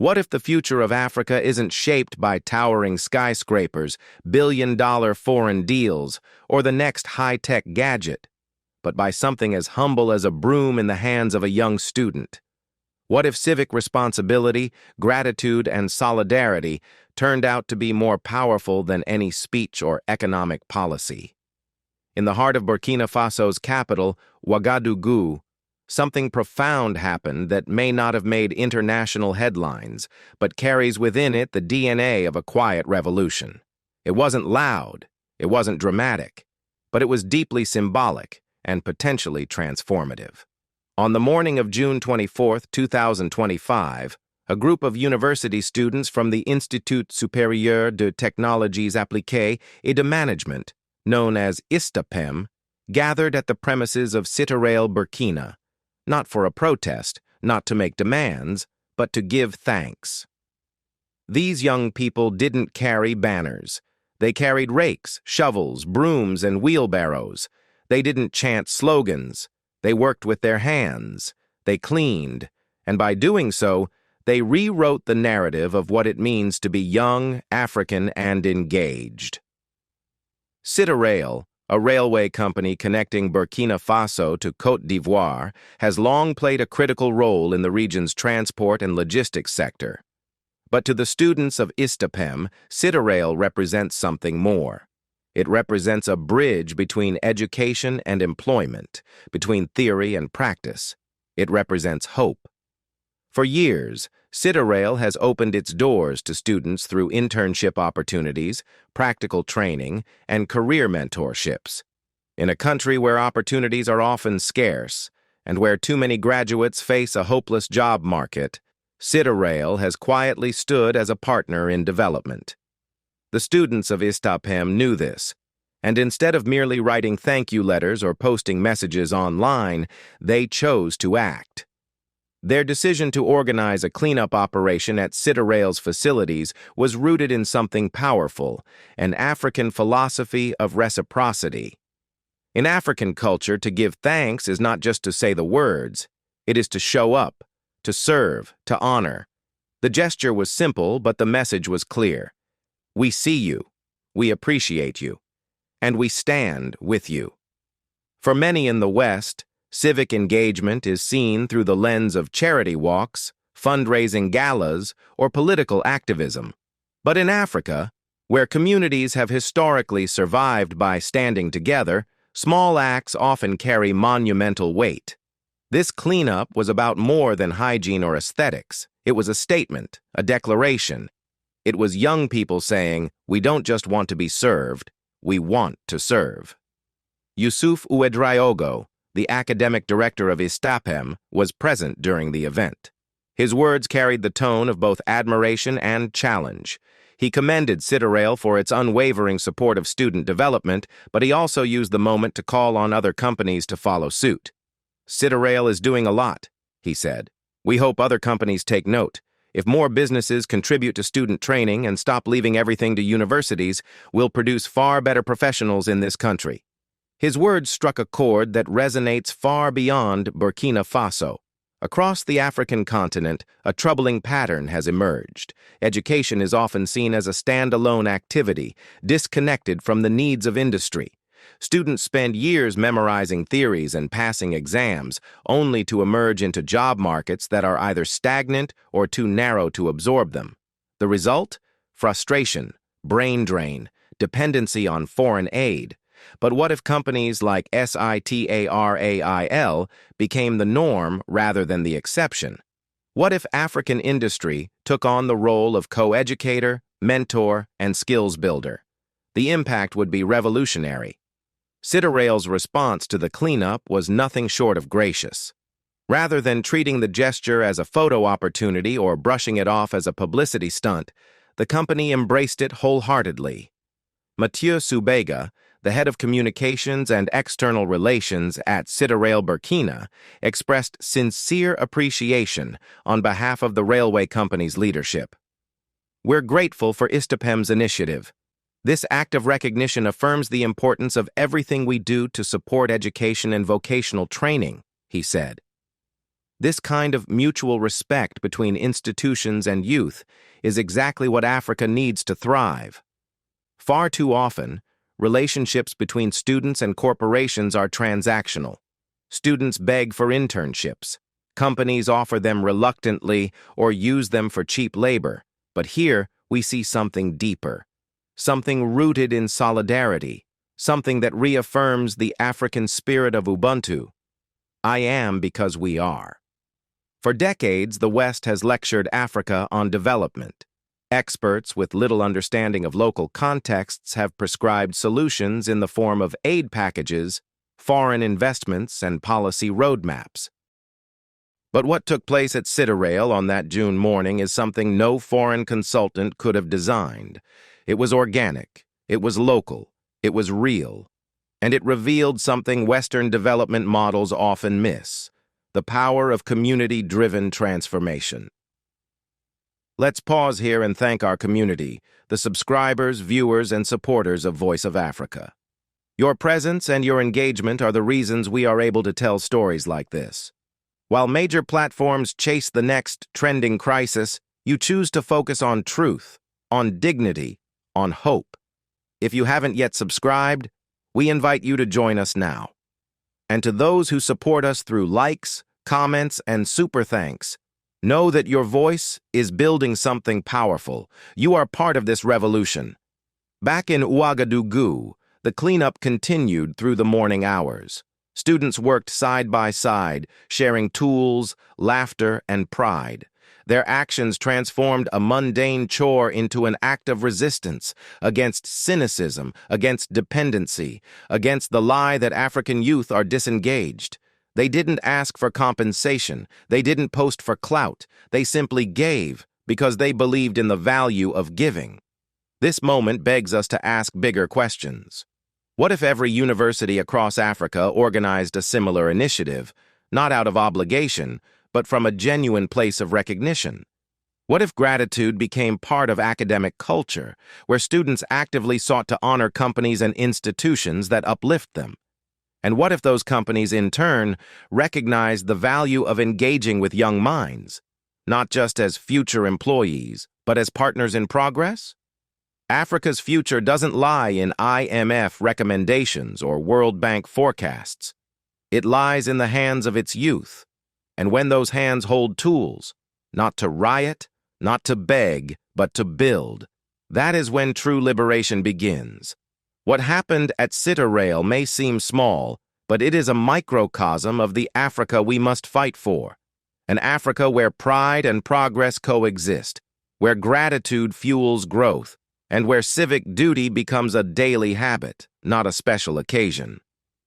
What if the future of Africa isn't shaped by towering skyscrapers, billion-dollar foreign deals, or the next high-tech gadget, but by something as humble as a broom in the hands of a young student? What if civic responsibility, gratitude, and solidarity turned out to be more powerful than any speech or economic policy? In the heart of Burkina Faso's capital, Ouagadougou, something profound happened that may not have made international headlines, but carries within it the DNA of a quiet revolution. It wasn't loud, it wasn't dramatic, but it was deeply symbolic and potentially transformative. On the morning of June 24, 2025, a group of university students from the Institut Supérieur de Technologies Appliquées et de Management, known as ISTAPEM, gathered at the premises of SITARAIL Burkina, not for a protest, not to make demands, but to give thanks. These young people didn't carry banners. They carried rakes, shovels, brooms, and wheelbarrows. They didn't chant slogans. They worked with their hands. They cleaned. And by doing so, they rewrote the narrative of what it means to be young, African, and engaged. SITARAIL, a railway company connecting Burkina Faso to Côte d'Ivoire, has long played a critical role in the region's transport and logistics sector. But to the students of ISTAPEM, SITARAIL represents something more. It represents a bridge between education and employment, between theory and practice. It represents hope. For years, SITARAIL has opened its doors to students through internship opportunities, practical training, and career mentorships. In a country where opportunities are often scarce, and where too many graduates face a hopeless job market, SITARAIL has quietly stood as a partner in development. The students of ISTAPEM knew this, and instead of merely writing thank you letters or posting messages online, they chose to act. Their decision to organize a cleanup operation at SITARAIL's facilities was rooted in something powerful, an African philosophy of reciprocity. In African culture, to give thanks is not just to say the words, it is to show up, to serve, to honor. The gesture was simple, but the message was clear. We see you, we appreciate you, and we stand with you. For many in the West, civic engagement is seen through the lens of charity walks, fundraising galas, or political activism. But in Africa, where communities have historically survived by standing together, small acts often carry monumental weight. This cleanup was about more than hygiene or aesthetics. It was a statement, a declaration. It was young people saying, we don't just want to be served, we want to serve. Yusuf Ouedraogo, the academic director of ISTAPEM, was present during the event. His words carried the tone of both admiration and challenge. He commended SITARAIL for its unwavering support of student development, but he also used the moment to call on other companies to follow suit. SITARAIL is doing a lot, he said. We hope other companies take note. If more businesses contribute to student training and stop leaving everything to universities, we'll produce far better professionals in this country. His words struck a chord that resonates far beyond Burkina Faso. Across the African continent, a troubling pattern has emerged. Education is often seen as a standalone activity, disconnected from the needs of industry. Students spend years memorizing theories and passing exams, only to emerge into job markets that are either stagnant or too narrow to absorb them. The result? Frustration, brain drain, dependency on foreign aid. But what if companies like SITARAIL became the norm rather than the exception? What if African industry took on the role of co-educator, mentor, and skills builder? The impact would be revolutionary. SITARAIL's response to the cleanup was nothing short of gracious. Rather than treating the gesture as a photo opportunity or brushing it off as a publicity stunt, the company embraced it wholeheartedly. Mathieu Subega, the head of communications and external relations at SITARAIL Burkina, expressed sincere appreciation on behalf of the railway company's leadership. We're grateful for ISTAPEM's initiative. This act of recognition affirms the importance of everything we do to support education and vocational training, he said. This kind of mutual respect between institutions and youth is exactly what Africa needs to thrive. Far too often, relationships between students and corporations are transactional. Students beg for internships. Companies offer them reluctantly or use them for cheap labor. But here, we see something deeper, something rooted in solidarity, something that reaffirms the African spirit of Ubuntu. I am because we are. For decades, the West has lectured Africa on development. Experts with little understanding of local contexts have prescribed solutions in the form of aid packages, foreign investments, and policy roadmaps. But what took place at SITARAIL on that June morning is something no foreign consultant could have designed. It was organic, it was local, it was real, and it revealed something Western development models often miss: the power of community-driven transformation. Let's pause here and thank our community, the subscribers, viewers, and supporters of Voice of Africa. Your presence and your engagement are the reasons we are able to tell stories like this. While major platforms chase the next trending crisis, you choose to focus on truth, on dignity, on hope. If you haven't yet subscribed, we invite you to join us now. And to those who support us through likes, comments, and super thanks, know that your voice is building something powerful. You are part of this revolution. Back in Ouagadougou, the cleanup continued through the morning hours. Students worked side by side, sharing tools, laughter, and pride. Their actions transformed a mundane chore into an act of resistance against cynicism, against dependency, against the lie that African youth are disengaged. They didn't ask for compensation. They didn't post for clout. They simply gave because they believed in the value of giving. This moment begs us to ask bigger questions. What if every university across Africa organized a similar initiative, not out of obligation, but from a genuine place of recognition? What if gratitude became part of academic culture, where students actively sought to honor companies and institutions that uplift them? And what if those companies, in turn, recognized the value of engaging with young minds, not just as future employees, but as partners in progress? Africa's future doesn't lie in IMF recommendations or World Bank forecasts. It lies in the hands of its youth. And when those hands hold tools, not to riot, not to beg, but to build, that is when true liberation begins. What happened at SITARAIL may seem small, but it is a microcosm of the Africa we must fight for. An Africa where pride and progress coexist, where gratitude fuels growth, and where civic duty becomes a daily habit, not a special occasion.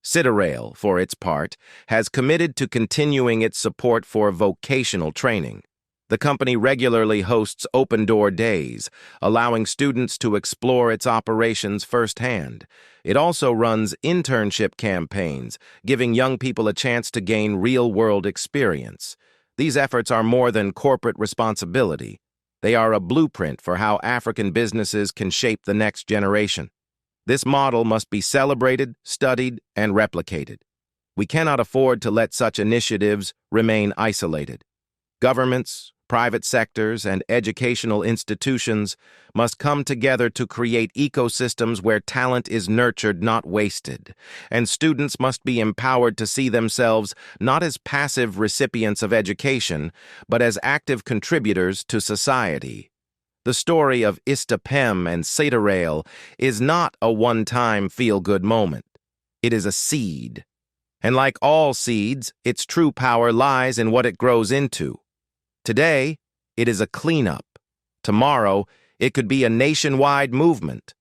SITARAIL, for its part, has committed to continuing its support for vocational training. The company regularly hosts open-door days, allowing students to explore its operations firsthand. It also runs internship campaigns, giving young people a chance to gain real-world experience. These efforts are more than corporate responsibility. They are a blueprint for how African businesses can shape the next generation. This model must be celebrated, studied, and replicated. We cannot afford to let such initiatives remain isolated. Governments, private sectors, and educational institutions must come together to create ecosystems where talent is nurtured, not wasted, and students must be empowered to see themselves not as passive recipients of education, but as active contributors to society. The story of ISTAPEM and SITARAIL is not a one-time feel-good moment. It is a seed. And like all seeds, its true power lies in what it grows into. Today, it is a cleanup. Tomorrow, it could be a nationwide movement,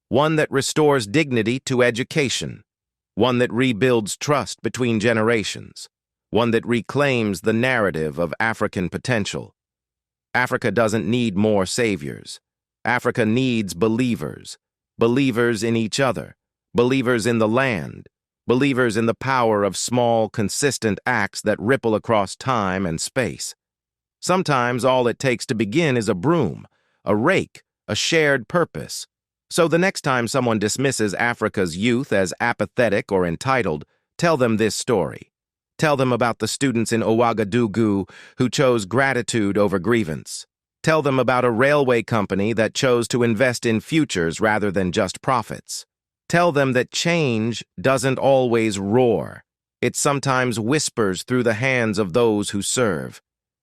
one that restores dignity to education, one that rebuilds trust between generations, one that reclaims the narrative of African potential. Africa doesn't need more saviors. Africa needs believers, believers in each other, believers in the land, believers in the power of small, consistent acts that ripple across time and space. Sometimes all it takes to begin is a broom, a rake, a shared purpose. So the next time someone dismisses Africa's youth as apathetic or entitled, tell them this story. Tell them about the students in Ouagadougou who chose gratitude over grievance. Tell them about a railway company that chose to invest in futures rather than just profits. Tell them that change doesn't always roar. It sometimes whispers through the hands of those who serve.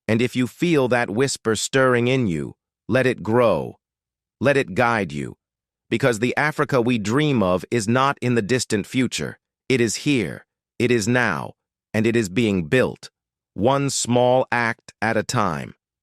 And if you feel that whisper stirring in you, let it grow. Let it guide you. Because the Africa we dream of is not in the distant future. It is here. It is now. And it is being built. One small act at a time.